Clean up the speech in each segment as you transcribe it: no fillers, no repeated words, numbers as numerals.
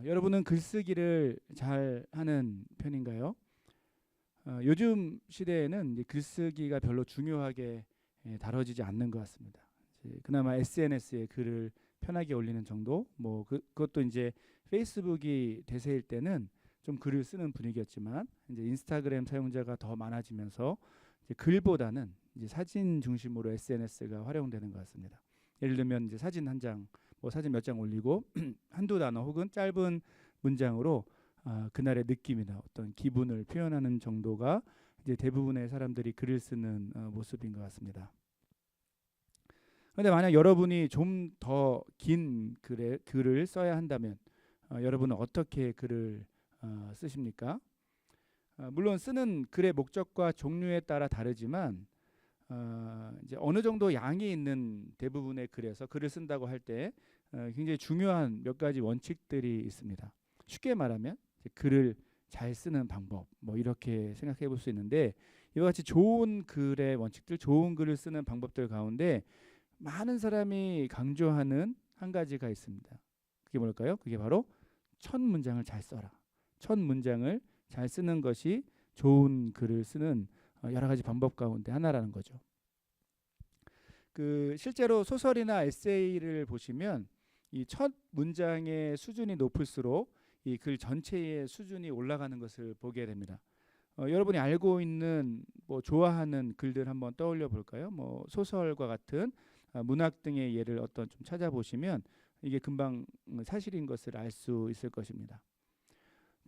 여러분은 글쓰기를 잘 하는 편인가요? 요즘 시대에는 이제 글쓰기가 별로 중요하게 다뤄지지 않는 것 같습니다. 그나마 SNS에 글을 편하게 올리는 정도, 뭐 그것도 이제 페이스북이 대세일 때는 좀 글을 쓰는 분위기였지만 이제 인스타그램 사용자가 더 많아지면서 이제 글보다는 이제 사진 중심으로 SNS가 활용되는 것 같습니다. 예를 들면 이제 사진 한 장, 뭐 사진 몇 장 올리고 한두 단어 혹은 짧은 문장으로 그날의 느낌이나 어떤 기분을 표현하는 정도가 이제 대부분의 사람들이 글을 쓰는 모습인 것 같습니다. 그런데 만약 여러분이 좀 더 긴 글을 써야 한다면 여러분은 어떻게 글을 쓰십니까? 물론 쓰는 글의 목적과 종류에 따라 다르지만 이제 어느 정도 양이 있는 대부분의 글에서 글을 쓴다고 할 때 굉장히 중요한 몇 가지 원칙들이 있습니다. 쉽게 말하면 글을 잘 쓰는 방법, 뭐 이렇게 생각해 볼 수 있는데, 이와 같이 좋은 글의 원칙들, 좋은 글을 쓰는 방법들 가운데 많은 사람이 강조하는 한 가지가 있습니다. 그게 뭘까요? 그게 바로 첫 문장을 잘 써라. 첫 문장을 잘 쓰는 것이 좋은 글을 쓰는 여러 가지 방법 가운데 하나라는 거죠. 실제로 소설이나 에세이를 보시면 이 첫 문장의 수준이 높을수록 이 글 전체의 수준이 올라가는 것을 보게 됩니다. 여러분이 알고 있는 뭐 좋아하는 글들 한번 떠올려 볼까요? 뭐 소설과 같은 문학 등의 예를 어떤 좀 찾아보시면 이게 금방 사실인 것을 알 수 있을 것입니다.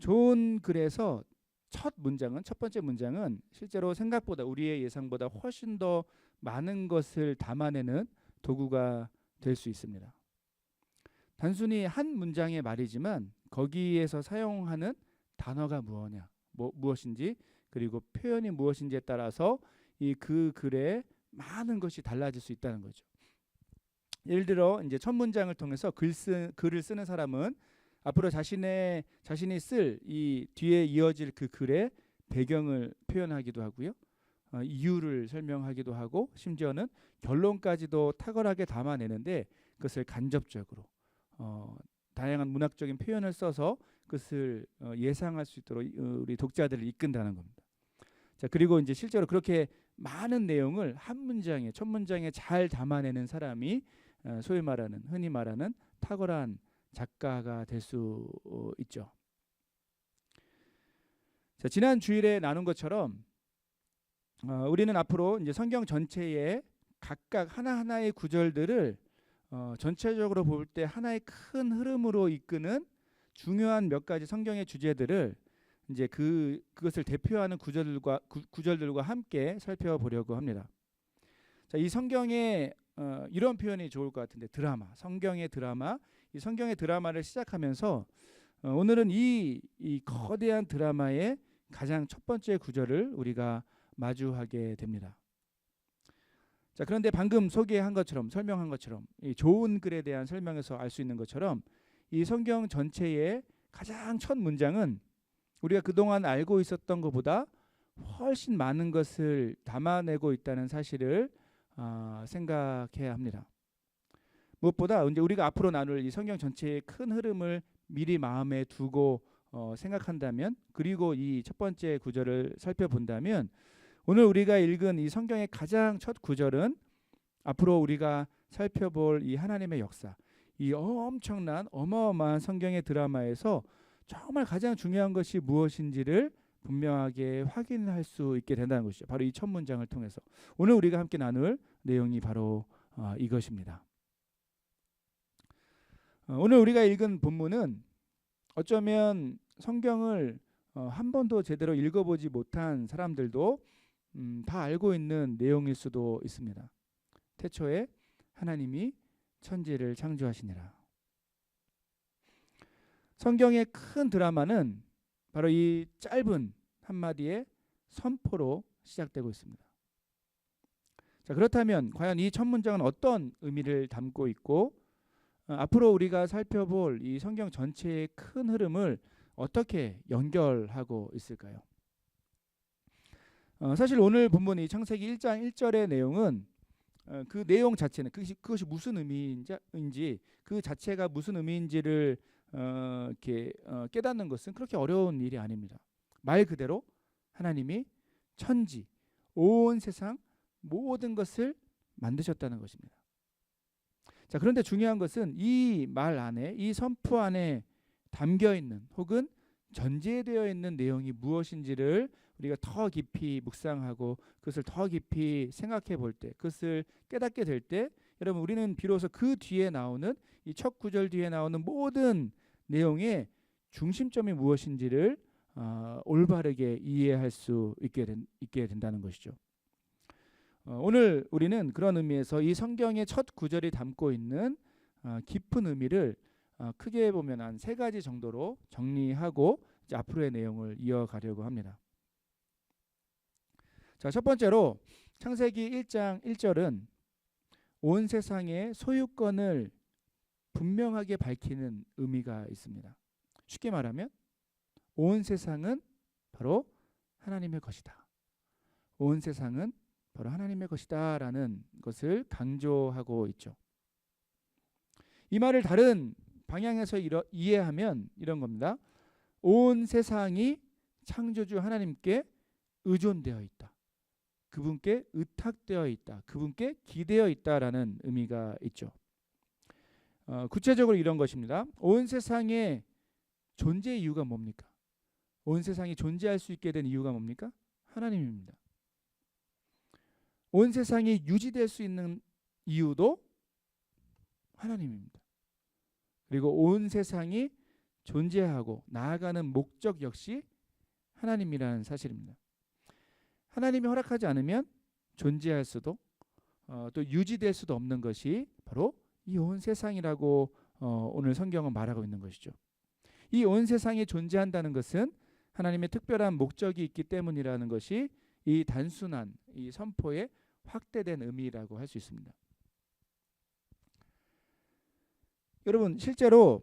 좋은 글에서 첫 번째 문장은 실제로 생각보다 우리의 예상보다 훨씬 더 많은 것을 담아내는 도구가 될 수 있습니다. 단순히 한 문장의 말이지만 거기에서 사용하는 단어가 무엇인지 그리고 표현이 무엇인지에 따라서 그 글에 많은 것이 달라질 수 있다는 거죠. 예를 들어 이제 첫 문장을 통해서 글을 쓰는 사람은 앞으로 자신이 쓸 이 뒤에 이어질 그 글의 배경을 표현하기도 하고요. 이유를 설명하기도 하고 심지어는 결론까지도 탁월하게 담아내는데 그것을 간접적으로 다양한 문학적인 표현을 써서 그것을 예상할 수 있도록 우리 독자들을 이끈다는 겁니다. 자, 그리고 이제 실제로 그렇게 많은 내용을 한 문장에, 첫 문장에 잘 담아내는 사람이 흔히 말하는 탁월한 작가가 될 수 있죠. 자, 지난 주일에 나눈 것처럼 우리는 앞으로 이제 성경 전체의 각각 하나하나의 구절들을 전체적으로 볼 때 하나의 큰 흐름으로 이끄는 중요한 몇 가지 성경의 주제들을 이제 그것을 대표하는 구절들과 함께 살펴보려고 합니다. 자, 이 성경에 이런 표현이 좋을 것 같은데, 성경의 드라마. 이 성경의 드라마를 시작하면서 오늘은 이 거대한 드라마의 가장 첫 번째 구절을 우리가 마주하게 됩니다. 자, 그런데 방금 설명한 것처럼 이 좋은 글에 대한 설명에서 알 수 있는 것처럼 이 성경 전체의 가장 첫 문장은 우리가 그동안 알고 있었던 것보다 훨씬 많은 것을 담아내고 있다는 사실을 생각해야 합니다. 무엇보다 이제 우리가 앞으로 나눌 이 성경 전체의 큰 흐름을 미리 마음에 두고 생각한다면, 그리고 이 첫 번째 구절을 살펴본다면, 오늘 우리가 읽은 이 성경의 가장 첫 구절은 앞으로 우리가 살펴볼 이 하나님의 역사, 이 엄청난 어마어마한 성경의 드라마에서 정말 가장 중요한 것이 무엇인지를 분명하게 확인할 수 있게 된다는 것이죠. 바로 이 첫 문장을 통해서 오늘 우리가 함께 나눌 내용이 바로 이것입니다. 오늘 우리가 읽은 본문은 어쩌면 성경을 한 번도 제대로 읽어보지 못한 사람들도 다 알고 있는 내용일 수도 있습니다. 태초에 하나님이 천지를 창조하시니라. 성경의 큰 드라마는 바로 이 짧은 한마디의 선포로 시작되고 있습니다. 자, 그렇다면 과연 이 첫 문장은 어떤 의미를 담고 있고 앞으로 우리가 살펴볼 이 성경 전체의 큰 흐름을 어떻게 연결하고 있을까요? 사실 오늘 본문 이 창세기 1장 1절의 내용은 그 내용 자체는 그것이 무슨 의미인지 그 자체가 무슨 의미인지를 이렇게 깨닫는 것은 그렇게 어려운 일이 아닙니다. 말 그대로 하나님이 천지, 온 세상 모든 것을 만드셨다는 것입니다. 자, 그런데 중요한 것은 이 말 안에, 이 선포 안에 담겨 있는 혹은 전제되어 있는 내용이 무엇인지를 우리가 더 깊이 묵상하고 그것을 더 깊이 생각해 볼 때, 그것을 깨닫게 될 때, 여러분 우리는 비로소 그 뒤에 나오는 이 첫 구절 뒤에 나오는 모든 내용의 중심점이 무엇인지를 올바르게 이해할 수 있게 된다는 것이죠. 오늘 우리는 그런 의미에서 이 성경의 첫 구절이 담고 있는 깊은 의미를 크게 보면 한 3가지 정도로 정리하고 이제 앞으로의 내용을 이어가려고 합니다. 자, 첫 번째로 창세기 1장 1절은 온 세상의 소유권을 분명하게 밝히는 의미가 있습니다. 쉽게 말하면 온 세상은 바로 하나님의 것이다. 온 세상은 바로 하나님의 것이다 라는 것을 강조하고 있죠. 이 말을 다른 방향에서 이해하면 이런 겁니다. 온 세상이 창조주 하나님께 의존되어 있다. 그분께 의탁되어 있다. 그분께 기대어 있다라는 의미가 있죠. 구체적으로 이런 것입니다. 온 세상의 존재 이유가 뭡니까? 온 세상이 존재할 수 있게 된 이유가 뭡니까? 하나님입니다. 온 세상이 유지될 수 있는 이유도 하나님입니다. 그리고 온 세상이 존재하고 나아가는 목적 역시 하나님이라는 사실입니다. 하나님이 허락하지 않으면 존재할 수도 또 유지될 수도 없는 것이 바로 이 온 세상이라고 오늘 성경은 말하고 있는 것이죠. 이 온 세상이 존재한다는 것은 하나님의 특별한 목적이 있기 때문이라는 것이 이 단순한 이 선포의 확대된 의미라고 할 수 있습니다. 여러분 실제로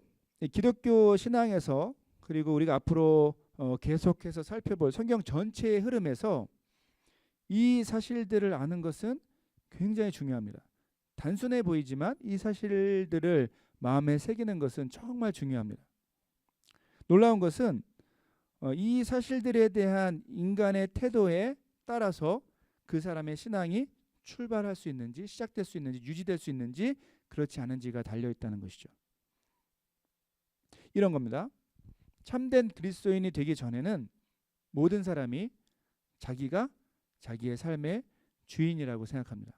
기독교 신앙에서 그리고 우리가 앞으로 계속해서 살펴볼 성경 전체의 흐름에서 이 사실들을 아는 것은 굉장히 중요합니다. 단순해 보이지만 이 사실들을 마음에 새기는 것은 정말 중요합니다. 놀라운 것은 이 사실들에 대한 인간의 태도에 따라서 그 사람의 신앙이 출발할 수 있는지, 시작될 수 있는지, 유지될 수 있는지, 그렇지 않은지가 달려있다는 것이죠. 이런 겁니다. 참된 그리스도인이 되기 전에는 모든 사람이 자기가 자기의 삶의 주인이라고 생각합니다.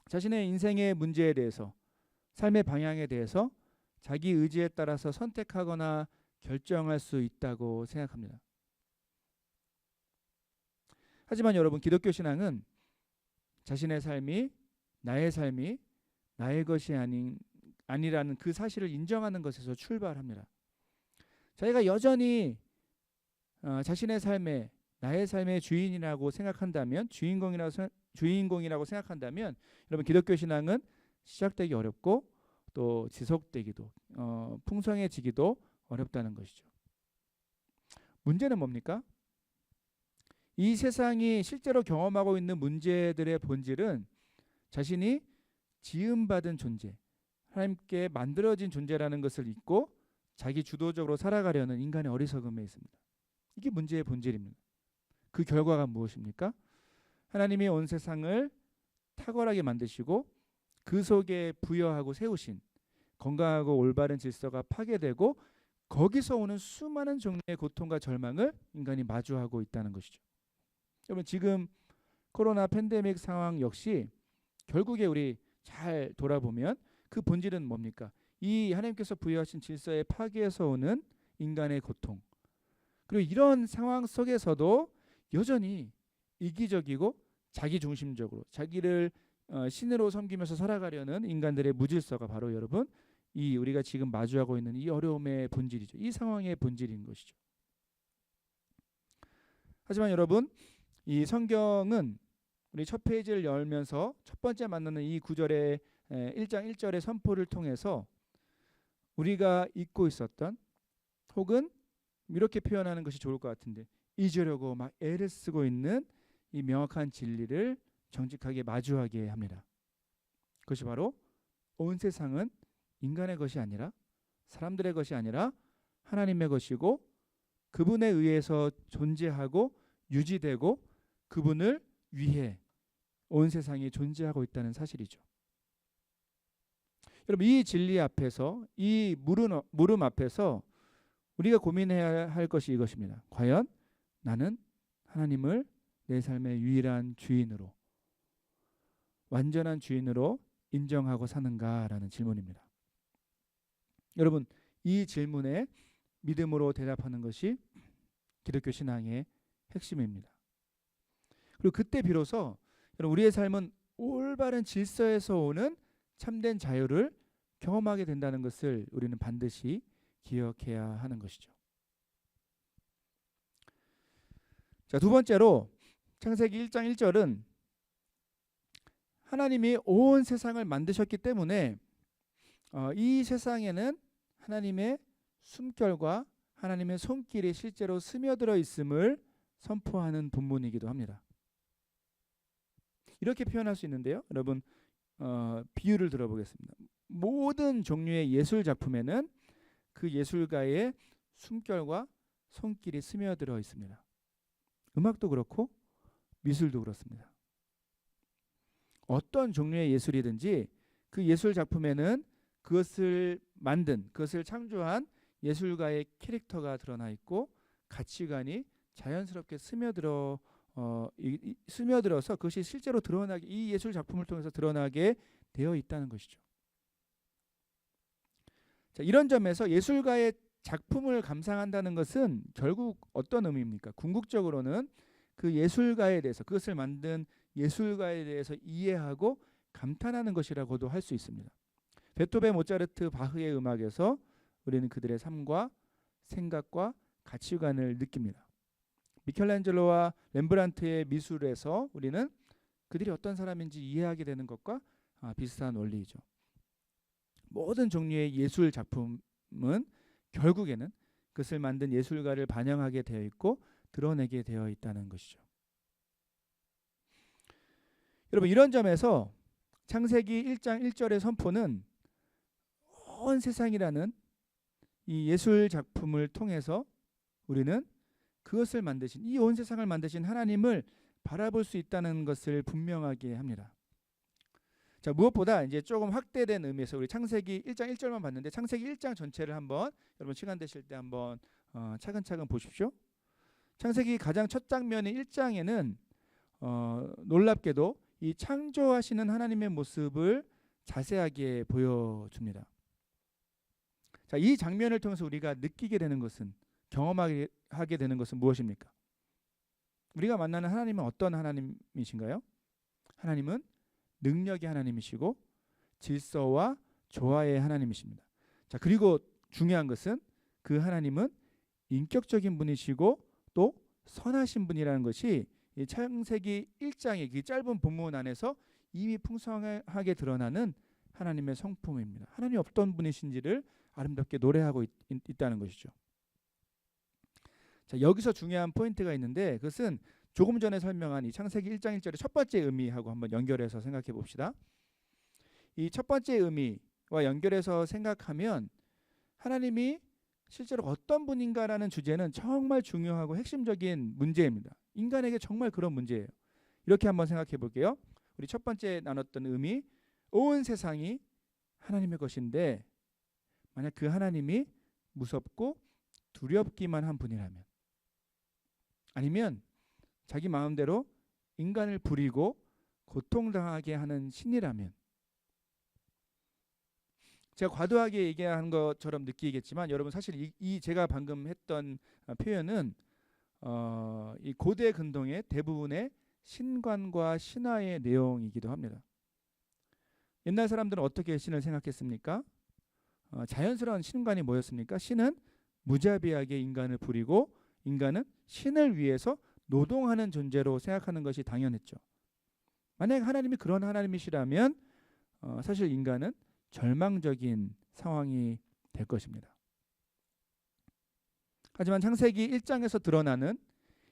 자신의 인생의 문제에 대해서, 삶의 방향에 대해서 자기 의지에 따라서 선택하거나 결정할 수 있다고 생각합니다. 하지만 여러분, 기독교 신앙은 자신의 삶이 나의 것이 아니라는 그 사실을 인정하는 것에서 출발합니다. 자기가 여전히 자신의 삶에 나의 삶의 주인이라고 생각한다면, 주인공이라고 생각한다면, 여러분 기독교 신앙은 시작되기 어렵고 또 지속되기도 풍성해지기도 어렵다는 것이죠. 문제는 뭡니까? 이 세상이 실제로 경험하고 있는 문제들의 본질은 자신이 지음받은 존재, 하나님께 만들어진 존재라는 것을 잊고 자기 주도적으로 살아가려는 인간의 어리석음에 있습니다. 이게 문제의 본질입니다. 그 결과가 무엇입니까? 하나님이 온 세상을 탁월하게 만드시고 그 속에 부여하고 세우신 건강하고 올바른 질서가 파괴되고 거기서 오는 수많은 종류의 고통과 절망을 인간이 마주하고 있다는 것이죠. 여러분 지금 코로나 팬데믹 상황 역시 결국에 우리 잘 돌아보면 그 본질은 뭡니까? 이 하나님께서 부여하신 질서의 파괴에서 오는 인간의 고통. 그리고 이런 상황 속에서도 여전히 이기적이고 자기중심적으로 자기를 신으로 섬기면서 살아가려는 인간들의 무질서가 바로 여러분 이 우리가 지금 마주하고 있는 이 어려움의 본질이죠. 이 상황의 본질인 것이죠. 하지만 여러분 이 성경은 우리 첫 페이지를 열면서 첫 번째 만나는 이 구절의 1장 1절의 선포를 통해서 우리가 잊고 있었던 혹은 이렇게 표현하는 것이 좋을 것 같은데 잊으려고 막 애를 쓰고 있는 이 명확한 진리를 정직하게 마주하게 합니다. 그것이 바로 온 세상은 인간의 것이 아니라 사람들의 것이 아니라 하나님의 것이고 그분에 의해서 존재하고 유지되고 그분을 위해 온 세상이 존재하고 있다는 사실이죠. 여러분, 이 진리 앞에서, 이 물음 앞에서 우리가 고민해야 할 것이 이것입니다. 과연 나는 하나님을 내 삶의 유일한 주인으로, 완전한 주인으로 인정하고 사는가라는 질문입니다. 여러분, 이 질문에 믿음으로 대답하는 것이 기독교 신앙의 핵심입니다. 그리고 그때 비로소 우리의 삶은 올바른 질서에서 오는 참된 자유를 경험하게 된다는 것을 우리는 반드시 기억해야 하는 것이죠. 자, 두 번째로 창세기 1장 1절은 하나님이 온 세상을 만드셨기 때문에 이 세상에는 하나님의 숨결과 하나님의 손길이 실제로 스며들어 있음을 선포하는 본문이기도 합니다. 이렇게 표현할 수 있는데요. 여러분, 비유를 들어보겠습니다. 모든 종류의 예술 작품에는 그 예술가의 숨결과 손길이 스며들어 있습니다. 음악도 그렇고 미술도 그렇습니다. 어떤 종류의 예술이든지 그 예술 작품에는 그것을 만든, 그것을 창조한 예술가의 캐릭터가 드러나 있고 가치관이 자연스럽게 스며들어서 그것이 실제로 드러나게, 이 예술 작품을 통해서 드러나게 되어 있다는 것이죠. 자, 이런 점에서 예술가의 작품을 감상한다는 것은 결국 어떤 의미입니까? 궁극적으로는 그 예술가에 대해서, 그것을 만든 예술가에 대해서 이해하고 감탄하는 것이라고도 할 수 있습니다. 베토벤, 모차르트, 바흐의 음악에서 우리는 그들의 삶과 생각과 가치관을 느낍니다. 미켈란젤로와 렘브란트의 미술에서 우리는 그들이 어떤 사람인지 이해하게 되는 것과 비슷한 원리이죠. 모든 종류의 예술 작품은 결국에는 그것을 만든 예술가를 반영하게 되어 있고 드러내게 되어 있다는 것이죠. 여러분, 이런 점에서 창세기 1장 1절의 선포는 온 세상이라는 이 예술 작품을 통해서 우리는 그것을 만드신, 이 온 세상을 만드신 하나님을 바라볼 수 있다는 것을 분명하게 합니다. 자, 무엇보다 이제 조금 확대된 의미에서 우리 창세기 1장 1절만 봤는데 창세기 1장 전체를 한번 여러분 시간 되실 때 한번 차근차근 보십시오. 창세기 가장 첫 장면인 1장에는 놀랍게도 이 창조하시는 하나님의 모습을 자세하게 보여줍니다. 자, 이 장면을 통해서 우리가 느끼게 되는 것은, 경험하게 되는 것은 무엇입니까? 우리가 만나는 하나님은 어떤 하나님이신가요? 하나님은 능력의 하나님이시고 질서와 조화의 하나님이십니다. 자, 그리고 중요한 것은 그 하나님은 인격적인 분이시고 또 선하신 분이라는 것이 이 창세기 1장의 그 짧은 본문 안에서 이미 풍성하게 드러나는 하나님의 성품입니다. 하나님이 어떤 분이신지를 아름답게 노래하고 있다는 것이죠. 자, 여기서 중요한 포인트가 있는데 그것은 조금 전에 설명한 이 창세기 1장 1절의 첫 번째 의미하고 한번 연결해서 생각해 봅시다. 이 첫 번째 의미와 연결해서 생각하면 하나님이 실제로 어떤 분인가라는 주제는 정말 중요하고 핵심적인 문제입니다. 인간에게 정말 그런 문제예요. 이렇게 한번 생각해 볼게요. 우리 첫 번째 나눴던 의미, 온 세상이 하나님의 것인데 만약 그 하나님이 무섭고 두렵기만 한 분이라면, 아니면 자기 마음대로 인간을 부리고 고통당하게 하는 신이라면, 제가 과도하게 얘기한 것처럼 느끼겠지만 여러분 사실 이 제가 방금 했던 표현은 이 고대 근동의 대부분의 신관과 신화의 내용이기도 합니다. 옛날 사람들은 어떻게 신을 생각했습니까? 자연스러운 신관이 뭐였습니까? 신은 무자비하게 인간을 부리고 인간은 신을 위해서 노동하는 존재로 생각하는 것이 당연했죠. 만약 하나님이 그런 하나님이시라면 사실 인간은 절망적인 상황이 될 것입니다. 하지만 창세기 1장에서 드러나는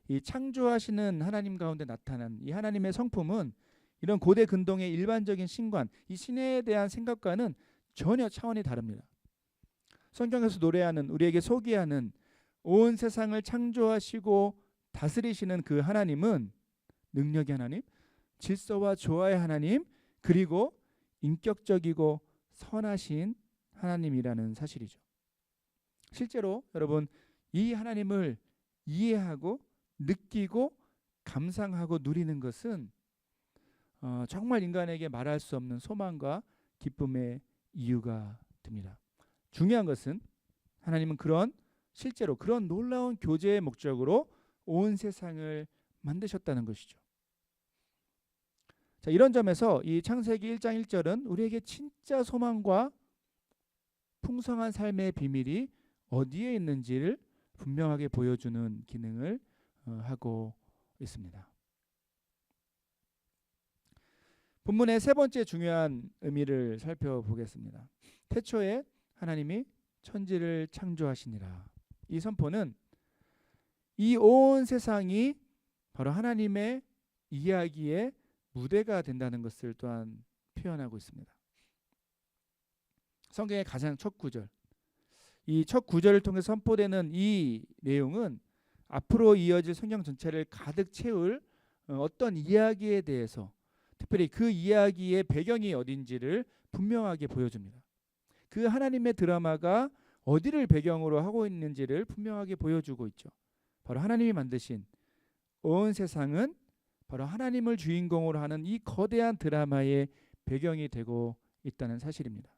이 창조하시는 하나님 가운데 나타난 이 하나님의 성품은 이런 고대 근동의 일반적인 신관, 이 신에 대한 생각과는 전혀 차원이 다릅니다. 성경에서 노래하는, 우리에게 소개하는 온 세상을 창조하시고 다스리시는 그 하나님은 능력의 하나님, 질서와 조화의 하나님, 그리고 인격적이고 선하신 하나님이라는 사실이죠. 실제로 여러분, 이 하나님을 이해하고 느끼고 감상하고 누리는 것은 정말 인간에게 말할 수 없는 소망과 기쁨의 이유가 됩니다. 중요한 것은 하나님은 실제로 그런 놀라운 교제의 목적으로 온 세상을 만드셨다는 것이죠. 자, 이런 점에서 이 창세기 1장 1절은 우리에게 진짜 소망과 풍성한 삶의 비밀이 어디에 있는지를 분명하게 보여주는 기능을 하고 있습니다. 본문의 세 번째 중요한 의미를 살펴보겠습니다. 태초에 하나님이 천지를 창조하시니라. 이 선포는 이 온 세상이 바로 하나님의 이야기의 무대가 된다는 것을 또한 표현하고 있습니다. 성경의 가장 첫 구절, 이 첫 구절을 통해 선포되는 이 내용은 앞으로 이어질 성경 전체를 가득 채울 어떤 이야기에 대해서, 특별히 그 이야기의 배경이 어딘지를 분명하게 보여줍니다. 그 하나님의 드라마가 어디를 배경으로 하고 있는지를 분명하게 보여주고 있죠. 바로 하나님이 만드신 온 세상은 바로 하나님을 주인공으로 하는 이 거대한 드라마의 배경이 되고 있다는 사실입니다.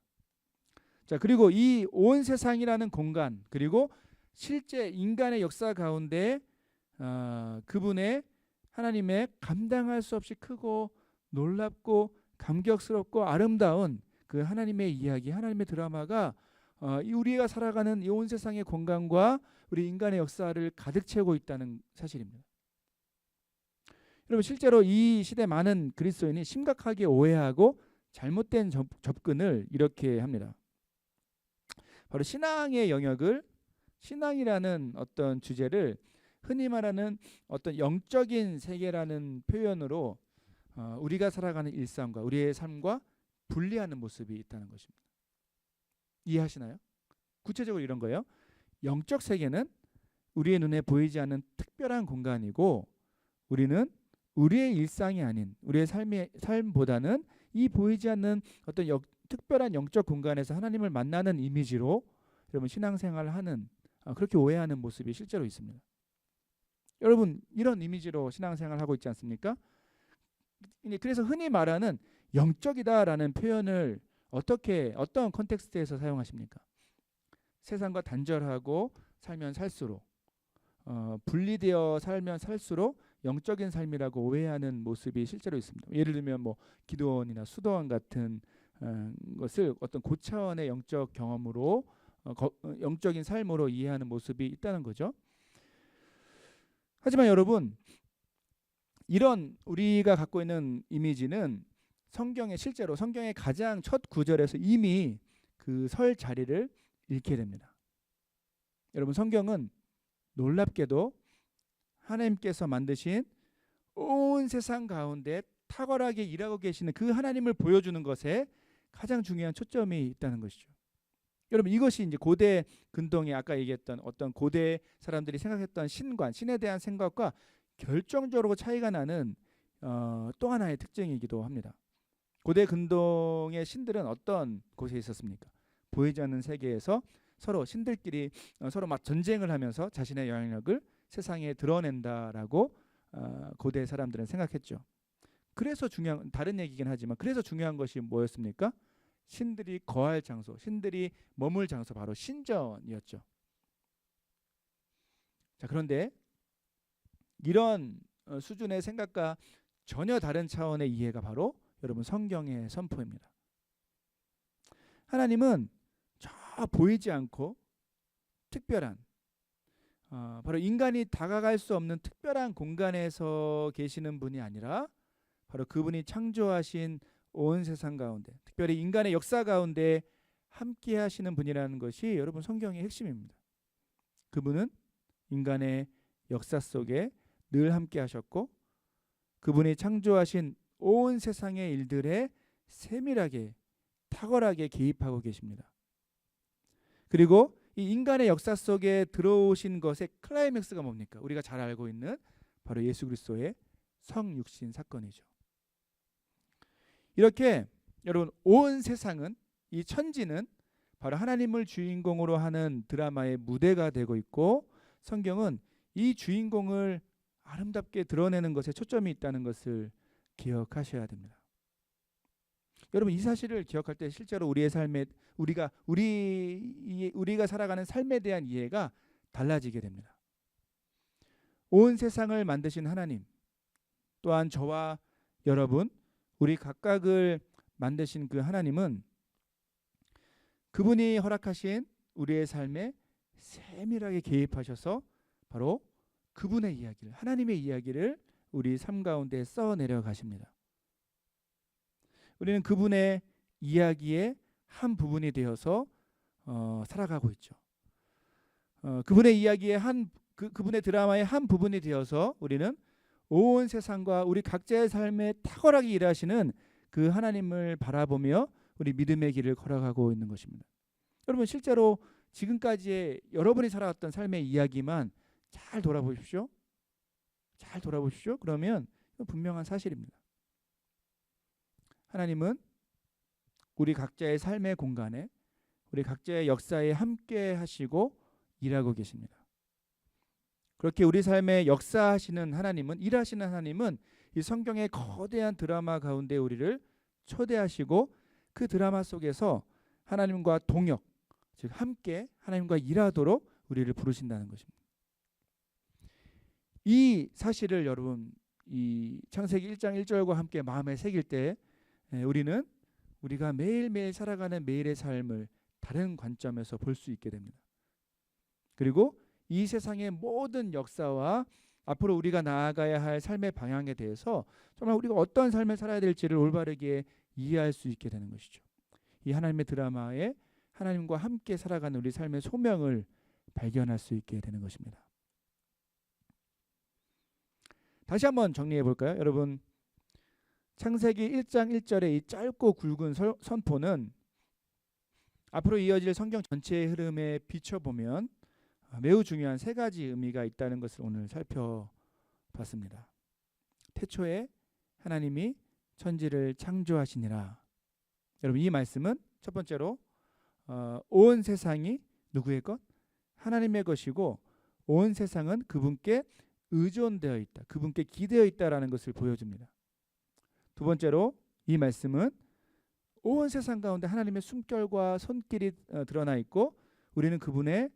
자, 그리고 이 온 세상이라는 공간, 그리고 실제 인간의 역사 가운데 그분의 하나님의 감당할 수 없이 크고 놀랍고 감격스럽고 아름다운 그 하나님의 이야기, 하나님의 드라마가 우리가 살아가는 이 온 세상의 공간과 우리 인간의 역사를 가득 채우고 있다는 사실입니다. 여러분, 실제로 이 시대 많은 그리스도인이 심각하게 오해하고 잘못된 접근을 이렇게 합니다. 바로 신앙의 영역을, 신앙이라는 어떤 주제를 흔히 말하는 어떤 영적인 세계라는 표현으로 우리가 살아가는 일상과 우리의 삶과 분리하는 모습이 있다는 것입니다. 이해하시나요? 구체적으로 이런 거예요. 영적 세계는 우리의 눈에 보이지 않는 특별한 공간이고, 우리는 우리의 일상이 아닌 우리의 삶보다는 이 보이지 않는 어떤 특별한 영적 공간에서 하나님을 만나는 이미지로 여러분 신앙생활을 하는, 그렇게 오해하는 모습이 실제로 있습니다. 여러분, 이런 이미지로 신앙생활을 하고 있지 않습니까? 그래서 흔히 말하는 영적이다라는 표현을 어떤 컨텍스트에서 사용하십니까? 세상과 단절하고 살면 살수록, 분리되어 살면 살수록 영적인 삶이라고 오해하는 모습이 실제로 있습니다. 예를 들면 뭐 기도원이나 수도원 같은 것을 어떤 고차원의 영적 경험으로, 영적인 삶으로 이해하는 모습이 있다는 거죠. 하지만 여러분, 이런 우리가 갖고 있는 이미지는 실제로 성경의 가장 첫 구절에서 이미 그 설 자리를 잃게 됩니다. 여러분, 성경은 놀랍게도 하나님께서 만드신 온 세상 가운데 탁월하게 일하고 계시는 그 하나님을 보여주는 것에 가장 중요한 초점이 있다는 것이죠. 여러분, 이것이 이제 고대 근동에 아까 얘기했던 어떤 고대 사람들이 생각했던 신관, 신에 대한 생각과 결정적으로 차이가 나는 또 하나의 특징이기도 합니다. 고대 근동의 신들은 어떤 곳에 있었습니까? 보이지 않는 세계에서 서로 신들끼리 서로 막 전쟁을 하면서 자신의 영향력을 세상에 드러낸다라고 고대 사람들은 생각했죠. 그래서 다른 얘기긴 하지만 그래서 중요한 것이 뭐였습니까? 신들이 거할 장소, 신들이 머물 장소, 바로 신전이었죠. 자, 그런데 이런 수준의 생각과 전혀 다른 차원의 이해가 바로 여러분 성경의 선포입니다. 하나님은 저 보이지 않고 특별한, 바로 인간이 다가갈 수 없는 특별한 공간에서 계시는 분이 아니라 바로 그분이 창조하신 온 세상 가운데, 특별히 인간의 역사 가운데 함께 하시는 분이라는 것이 여러분 성경의 핵심입니다. 그분은 인간의 역사 속에 늘 함께 하셨고, 그분이 창조하신 온 세상의 일들에 세밀하게 탁월하게 개입하고 계십니다. 그리고 이 인간의 역사 속에 들어오신 것의 클라이맥스가 뭡니까? 우리가 잘 알고 있는 바로 예수 그리스도의 성육신 사건이죠. 이렇게 여러분 온 세상은, 이 천지는 바로 하나님을 주인공으로 하는 드라마의 무대가 되고 있고, 성경은 이 주인공을 아름답게 드러내는 것에 초점이 있다는 것을 기억하셔야 됩니다. 여러분 이 사실을 기억할 때 실제로 우리의 삶에 우리가 살아가는 삶에 대한 이해가 달라지게 됩니다. 온 세상을 만드신 하나님, 또한 저와 여러분, 우리 각각을 만드신 그 하나님은 그분이 허락하신 우리의 삶에 세밀하게 개입하셔서 바로 그분의 이야기를, 하나님의 이야기를 우리 삶 가운데 써내려 가십니다. 우리는 그분의 이야기의 한 부분이 되어서 살아가고 있죠. 그분의 이야기의 그분의 드라마의 한 부분이 되어서 우리는 온 세상과 우리 각자의 삶에 탁월하게 일하시는 그 하나님을 바라보며 우리 믿음의 길을 걸어가고 있는 것입니다. 여러분 실제로 지금까지의 여러분이 살아왔던 삶의 이야기만 잘 돌아보십시오. 잘 돌아보십시오. 그러면 분명한 사실입니다. 하나님은 우리 각자의 삶의 공간에, 우리 각자의 역사에 함께 하시고 일하고 계십니다. 그렇게 우리 삶에 역사하시는 하나님은, 일하시는 하나님은 이 성경의 거대한 드라마 가운데 우리를 초대하시고 그 드라마 속에서 하나님과 동역, 즉 함께 하나님과 일하도록 우리를 부르신다는 것입니다. 이 사실을 여러분 이 창세기 1장 1절과 함께 마음에 새길 때 우리는 우리가 매일매일 살아가는 매일의 삶을 다른 관점에서 볼 수 있게 됩니다. 그리고 이 세상의 모든 역사와 앞으로 우리가 나아가야 할 삶의 방향에 대해서 정말 우리가 어떤 삶을 살아야 될지를 올바르게 이해할 수 있게 되는 것이죠. 이 하나님의 드라마에 하나님과 함께 살아가는 우리 삶의 소명을 발견할 수 있게 되는 것입니다. 다시 한번 정리해 볼까요? 여러분 창세기 1장 1절의 이 짧고 굵은 선포는 앞으로 이어질 성경 전체의 흐름에 비춰보면 매우 중요한 세 가지 의미가 있다는 것을 오늘 살펴봤습니다. 태초에 하나님이 천지를 창조하시니라. 여러분 이 말씀은 첫 번째로 온 세상이 누구의 것? 하나님의 것이고 온 세상은 그분께 의존되어 있다, 그분께 기대어 있다라는 것을 보여줍니다. 두 번째로 이 말씀은 온 세상 가운데 하나님의 숨결과 손길이 드러나 있고 우리는 그분의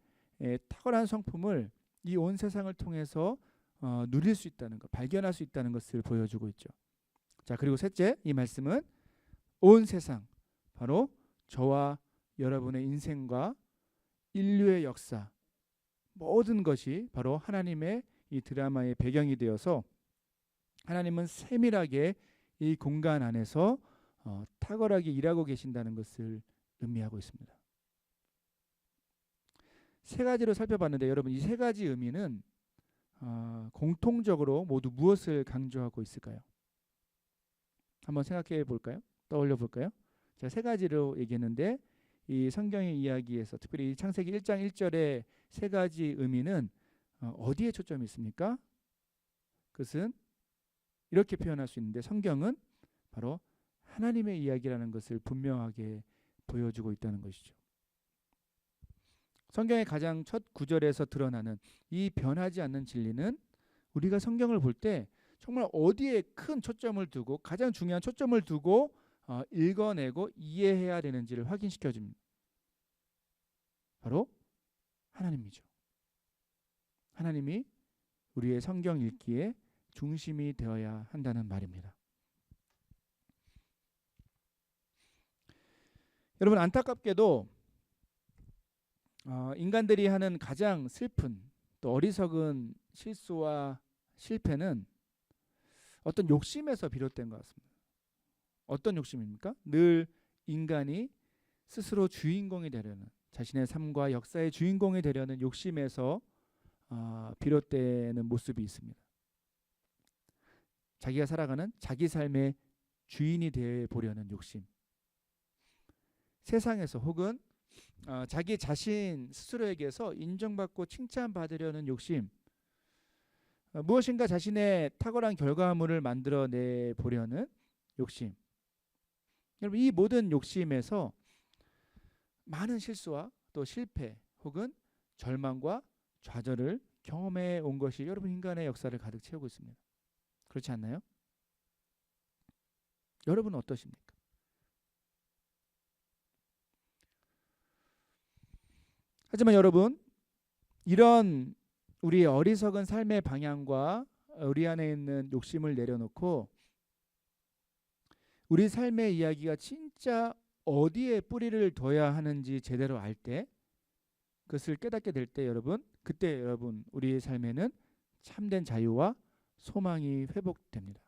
탁월한 성품을 이 온 세상을 통해서 누릴 수 있다는 것, 발견할 수 있다는 것을 보여주고 있죠. 자, 그리고 셋째, 이 말씀은 온 세상, 바로 저와 여러분의 인생과 인류의 역사, 모든 것이 바로 하나님의 이 드라마의 배경이 되어서 하나님은 세밀하게 이 공간 안에서 탁월하게 일하고 계신다는 것을 의미하고 있습니다. 세 가지로 살펴봤는데 여러분 이 세 가지 의미는 공통적으로 모두 무엇을 강조하고 있을까요? 한번 생각해 볼까요? 떠올려 볼까요? 제가 세 가지로 얘기했는데 이 성경의 이야기에서 특별히 창세기 1장 1절의 세 가지 의미는 어디에 초점이 있습니까? 그것은 이렇게 표현할 수 있는데 성경은 바로 하나님의 이야기라는 것을 분명하게 보여주고 있다는 것이죠. 성경의 가장 첫 구절에서 드러나는 이 변하지 않는 진리는 우리가 성경을 볼 때 정말 어디에 큰 초점을 두고 가장 중요한 초점을 두고 읽어내고 이해해야 되는지를 확인시켜 줍니다. 바로 하나님이죠. 하나님이 우리의 성경 읽기에 중심이 되어야 한다는 말입니다. 여러분 안타깝게도 인간들이 하는 가장 슬픈 또 어리석은 실수와 실패는 어떤 욕심에서 비롯된 것 같습니다. 어떤 욕심입니까? 늘 인간이 스스로 주인공이 되려는, 자신의 삶과 역사의 주인공이 되려는 욕심에서 비롯되는 모습이 있습니다. 자기가 살아가는 자기 삶의 주인이 되어 보려는 욕심. 세상에서 혹은 자기 자신 스스로에게서 인정받고 칭찬받으려는 욕심, 무엇인가 자신의 탁월한 결과물을 만들어내 보려는 욕심. 여러분, 이 모든 욕심에서 많은 실수와 또 실패 혹은 절망과 좌절을 경험해 온 것이 여러분 인간의 역사를 가득 채우고 있습니다. 그렇지 않나요? 여러분은 어떠십니까? 하지만 여러분, 이런 우리의 어리석은 삶의 방향과 우리 안에 있는 욕심을 내려놓고 우리 삶의 이야기가 진짜 어디에 뿌리를 둬야 하는지 제대로 알 때, 그것을 깨닫게 될 때 여러분, 그때 여러분 우리의 삶에는 참된 자유와 소망이 회복됩니다.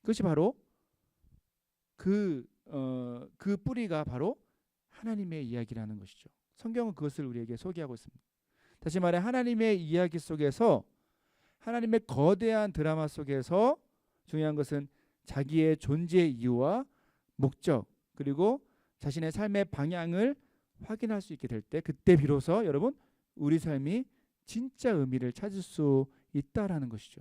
그것이 바로 그 뿌리가 바로 하나님의 이야기라는 것이죠. 성경은 그것을 우리에게 소개하고 있습니다. 다시 말해 하나님의 이야기 속에서, 하나님의 거대한 드라마 속에서 중요한 것은 자기의 존재의 이유와 목적, 그리고 자신의 삶의 방향을 확인할 수 있게 될 때, 그때 비로소 여러분 우리 삶이 진짜 의미를 찾을 수 있다라는 것이죠.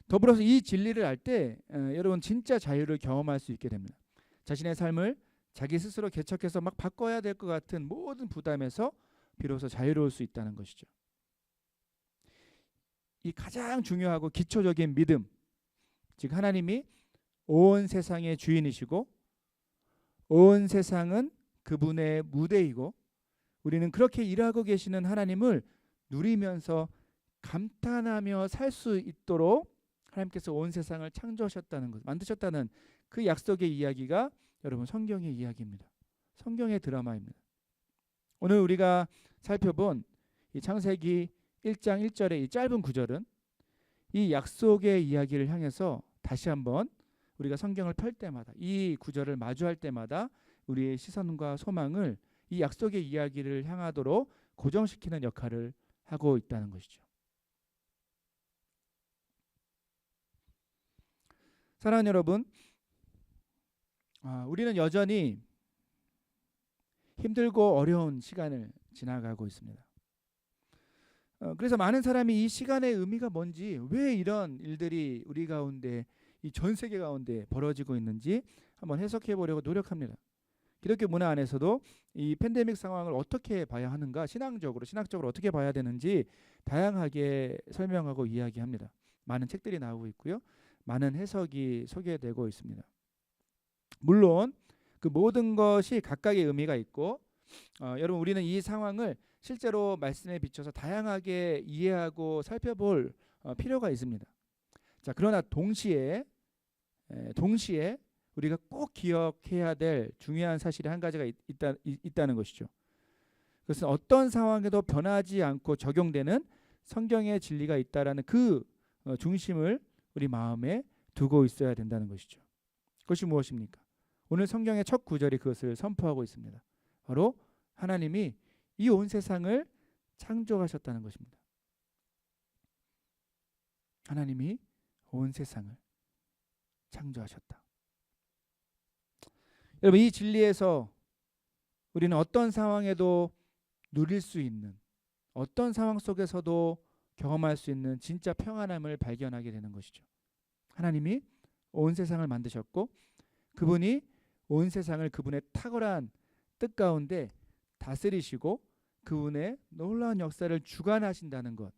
더불어서 이 진리를 알 때 여러분 진짜 자유를 경험할 수 있게 됩니다. 자신의 삶을 자기 스스로 개척해서 막 바꿔야 될 것 같은 모든 부담에서 비로소 자유로울 수 있다는 것이죠. 이 가장 중요하고 기초적인 믿음, 즉 하나님이 온 세상의 주인이시고 온 세상은 그분의 무대이고 우리는 그렇게 일하고 계시는 하나님을 누리면서 감탄하며 살 수 있도록 하나님께서 온 세상을 창조하셨다는 것, 만드셨다는 그 약속의 이야기가 여러분 성경의 이야기입니다. 성경의 드라마입니다. 오늘 우리가 살펴본 이 창세기 1장 1절의 이 짧은 구절은 이 약속의 이야기를 향해서 다시 한번 우리가 성경을 펼 때마다, 이 구절을 마주할 때마다 우리의 시선과 소망을 이 약속의 이야기를 향하도록 고정시키는 역할을 하고 있다는 것이죠. 사랑하는 여러분, 우리는 여전히 힘들고 어려운 시간을 지나가고 있습니다. 그래서 많은 사람이 이 시간의 의미가 뭔지, 왜 이런 일들이 우리 가운데, 이 전 세계 가운데 벌어지고 있는지 한번 해석해 보려고 노력합니다. 기독교 문화 안에서도 이 팬데믹 상황을 어떻게 봐야 하는가, 신학적으로 어떻게 봐야 되는지 다양하게 설명하고 이야기합니다. 많은 책들이 나오고 있고요. 많은 해석이 소개되고 있습니다. 물론 그 모든 것이 각각의 의미가 있고 여러분 우리는 이 상황을 실제로 말씀에 비춰서 다양하게 이해하고 살펴볼 필요가 있습니다. 자, 그러나 동시에 우리가 꼭 기억해야 될 중요한 사실이 한 가지가 있다는 것이죠. 그것은 어떤 상황에도 변하지 않고 적용되는 성경의 진리가 있다라는 그 중심을 우리 마음에 두고 있어야 된다는 것이죠. 그것이 무엇입니까? 오늘 성경의 첫 구절이 그것을 선포하고 있습니다. 바로 하나님이 이 온 세상을 창조하셨다는 것입니다. 하나님이 온 세상을 창조하셨다. 여러분, 이 진리에서 우리는 어떤 상황에도 누릴 수 있는, 어떤 상황 속에서도 경험할 수 있는 진짜 평안함을 발견하게 되는 것이죠. 하나님이 온 세상을 만드셨고 그분이 온 세상을 그분의 탁월한 뜻 가운데 다스리시고 그분의 놀라운 역사를 주관하신다는 것.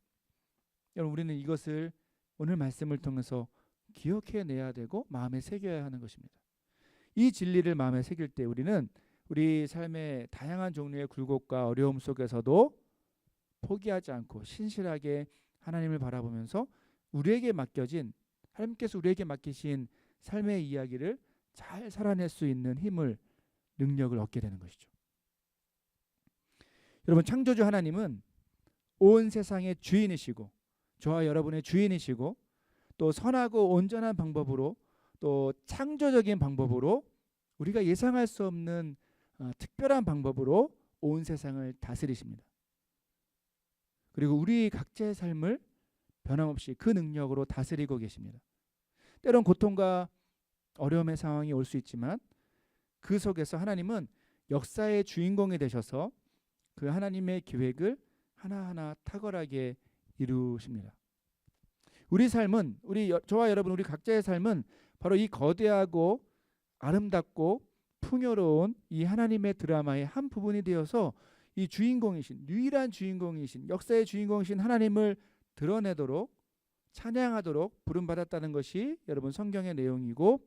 여러분, 우리는 이것을 오늘 말씀을 통해서 기억해내야 되고 마음에 새겨야 하는 것입니다. 이 진리를 마음에 새길 때 우리는 우리 삶의 다양한 종류의 굴곡과 어려움 속에서도 포기하지 않고 신실하게 하나님을 바라보면서 하나님께서 우리에게 맡기신 삶의 이야기를 잘 살아낼 수 있는 힘을, 능력을 얻게 되는 것이죠. 여러분, 창조주 하나님은 온 세상의 주인이시고 저와 여러분의 주인이시고 또 선하고 온전한 방법으로, 또 창조적인 방법으로, 우리가 예상할 수 없는 특별한 방법으로 온 세상을 다스리십니다. 그리고 우리 각자의 삶을 변함없이 그 능력으로 다스리고 계십니다. 때론 고통과 어려움의 상황이 올 수 있지만 그 속에서 하나님은 역사의 주인공이 되셔서 그 하나님의 계획을 하나하나 탁월하게 이루십니다. 우리 삶은 저와 여러분 우리 각자의 삶은 바로 이 거대하고 아름답고 풍요로운 이 하나님의 드라마의 한 부분이 되어서 이 주인공이신 유일한 주인공이신 역사의 주인공이신 하나님을 드러내도록 찬양하도록 부름받았다는 것이 여러분 성경의 내용이고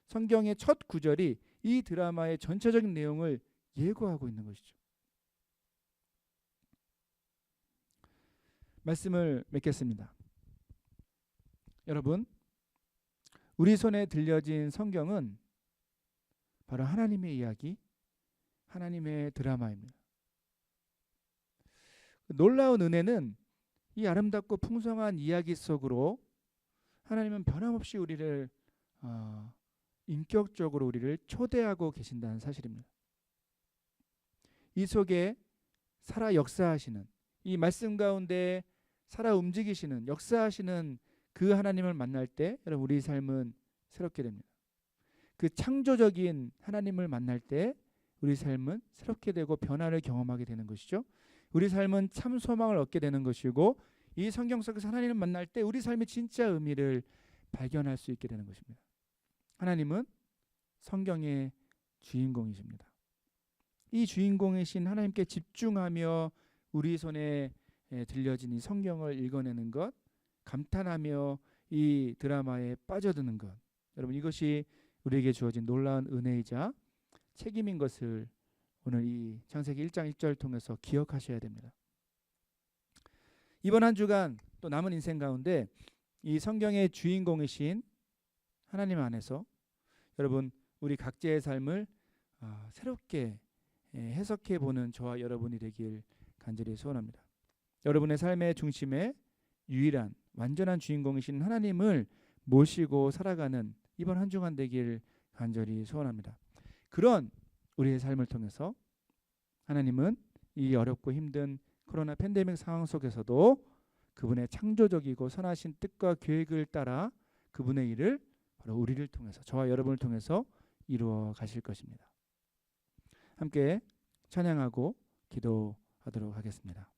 성경의 첫 구절이 이 드라마의 전체적인 내용을 예고하고 있는 것이죠. 말씀을 맺겠습니다. 여러분, 우리 손에 들려진 성경은 바로 하나님의 이야기, 하나님의 드라마입니다. 놀라운 은혜는 이 아름답고 풍성한 이야기 속으로 하나님은 변함없이 우리를 인격적으로 우리를 초대하고 계신다는 사실입니다. 이 속에 살아 역사하시는 이 말씀 가운데 살아 움직이시는 역사하시는 그 하나님을 만날 때 여러분 우리 삶은 새롭게 됩니다. 그 창조적인 하나님을 만날 때 우리 삶은 새롭게 되고 변화를 경험하게 되는 것이죠. 우리 삶은 참 소망을 얻게 되는 것이고 이 성경 속에서 하나님을 만날 때 우리 삶의 진짜 의미를 발견할 수 있게 되는 것입니다. 하나님은 성경의 주인공이십니다. 이 주인공이신 하나님께 집중하며 우리 손에 들려진 이 성경을 읽어내는 것, 감탄하며 이 드라마에 빠져드는 것, 여러분 이것이 우리에게 주어진 놀라운 은혜이자 책임인 것을 오늘 이 창세기 1장 1절을 통해서 기억하셔야 됩니다. 이번 한 주간 또 남은 인생 가운데 이 성경의 주인공이신 하나님 안에서 여러분 우리 각자의 삶을 새롭게 해석해 보는 저와 여러분이 되길 간절히 소원합니다. 여러분의 삶의 중심에 유일한 완전한 주인공이신 하나님을 모시고 살아가는 이번 한 주간 되길 간절히 소원합니다. 그런 우리의 삶을 통해서 하나님은 이 어렵고 힘든 코로나 팬데믹 상황 속에서도 그분의 창조적이고 선하신 뜻과 계획을 따라 그분의 일을 바로 우리를 통해서 저와 여러분을 통해서 이루어 가실 것입니다. 함께 찬양하고 기도하도록 하겠습니다.